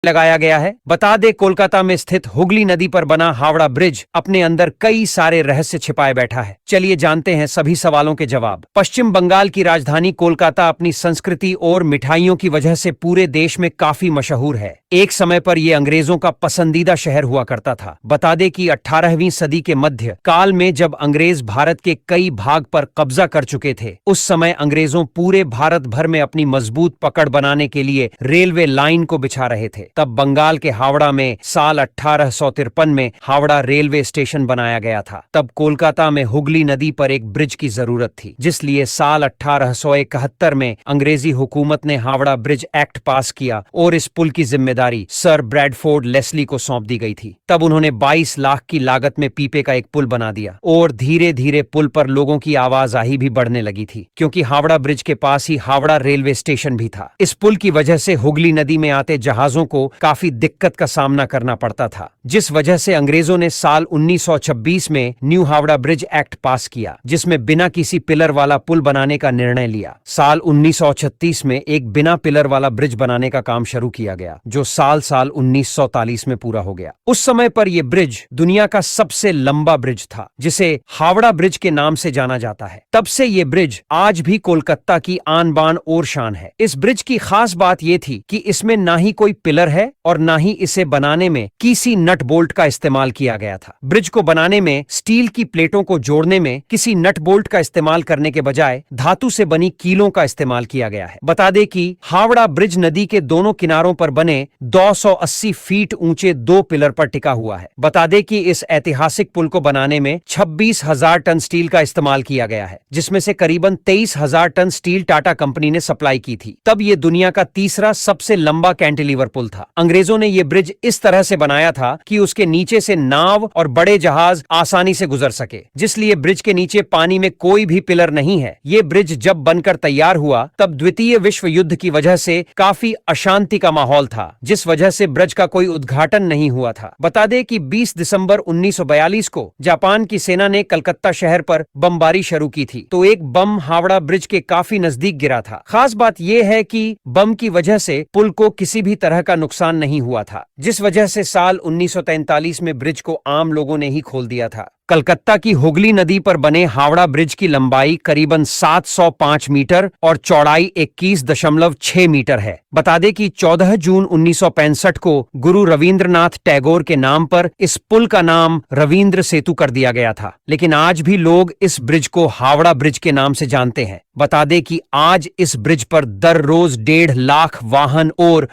लगाया गया है। बता दे कोलकाता में स्थित हुगली नदी पर बना हावड़ा ब्रिज अपने अंदर कई सारे रहस्य छिपाए बैठा है। चलिए जानते हैं सभी सवालों के जवाब। पश्चिम बंगाल की राजधानी कोलकाता अपनी संस्कृति और मिठाइयों की वजह से पूरे देश में काफी मशहूर है। एक समय पर यह अंग्रेजों का पसंदीदा शहर हुआ करता था। बता दे कि 18वीं सदी के मध्य काल में जब अंग्रेज भारत के कई भाग पर कब्जा कर चुके थे, उस समय अंग्रेजों पूरे भारत भर में अपनी मजबूत पकड़ बनाने के लिए रेलवे लाइन को बिछा रहे थे। तब बंगाल के हावड़ा में साल 1853 में हावड़ा रेलवे स्टेशन बनाया गया था। तब कोलकाता में हुगली नदी पर एक ब्रिज की जरूरत थी, जिसलिए साल 1871 में अंग्रेजी हुकूमत ने हावड़ा ब्रिज एक्ट पास किया और इस पुल की जिम्मेदारी सर ब्रैडफोर्ड लेस्ली को सौंप दी गई थी। तब उन्होंने 22 लाख की लागत में पीपे का एक पुल बना दिया और धीरे धीरे पुल पर लोगों की आवाजाही भी बढ़ने लगी थी, क्योंकि हावड़ा ब्रिज के पास ही हावड़ा रेलवे स्टेशन भी था। इस पुल की वजह से हुगली नदी में आते जहाजों को काफी दिक्कत का सामना करना पड़ता था, जिस वजह से अंग्रेजों ने साल 1926 में न्यू हावड़ा ब्रिज एक्ट पास किया, जिसमें बिना किसी पिलर वाला पुल बनाने का निर्णय लिया। साल 1936 में एक बिना पिलर वाला ब्रिज बनाने का काम शुरू किया गया, जो साल 1943 में पूरा हो गया। उस समय पर यह ब्रिज दुनिया का सबसे लंबा ब्रिज था, जिसे हावड़ा ब्रिज के नाम से जाना जाता है। तब से यह ब्रिज आज भी कोलकाता की आन बान और शान है। इस ब्रिज की खास बात यह थी कि इसमें ना ही कोई पिलर है और ना ही इसे बनाने में किसी नट बोल्ट का इस्तेमाल किया गया था। ब्रिज को बनाने में स्टील की प्लेटों को जोड़ने में किसी नट बोल्ट का इस्तेमाल करने के बजाय धातु से बनी कीलों का इस्तेमाल किया गया है। बता दें कि हावड़ा ब्रिज नदी के दोनों किनारों पर बने 280 फीट ऊंचे 2 पिलर पर टिका हुआ है। बता दें कि इस ऐतिहासिक पुल को बनाने में 26,000 टन स्टील का इस्तेमाल किया गया है, जिसमें से करीबन 23,000 टन स्टील टाटा कंपनी ने सप्लाई की थी। तब यह दुनिया का तीसरा सबसे लंबा कैंटिलीवर पुल था। अंग्रेजों ने यह ब्रिज इस तरह से बनाया था कि उसके नीचे से नाव और बड़े जहाज आसानी से गुजर सके, जिसलिए ब्रिज के नीचे पानी में कोई भी पिलर नहीं है। यह ब्रिज जब बनकर तैयार हुआ तब द्वितीय विश्व युद्ध की वजह से काफी अशांति का माहौल था, जिस वजह से ब्रिज का कोई उद्घाटन नहीं हुआ था। बता दें कि 20 दिसंबर 1942 को जापान की सेना ने कलकत्ता शहर पर बमबारी शुरू की थी, तो एक बम हावड़ा ब्रिज के काफी नजदीक गिरा था। खास बात यह है कि बम की वजह से पुल को किसी भी तरह का नुकसान नहीं हुआ था, जिस वजह से साल 1943 में ब्रिज को आम लोगों ने ही खोल दिया था। कलकत्ता की हुगली नदी पर बने हावड़ा ब्रिज की लंबाई करीबन 705 मीटर और चौड़ाई 21.6 मीटर है। बता दें कि 14 जून 1965 को गुरु रविंद्रनाथ टैगोर के नाम पर इस पुल का नाम रविंद्र सेतु कर दिया गया था, लेकिन आज भी लोग इस ब्रिज को हावड़ा ब्रिज के नाम से जानते हैं। बता दें कि आज इस ब्रिज पर दर रोज 1.5 लाख वाहन और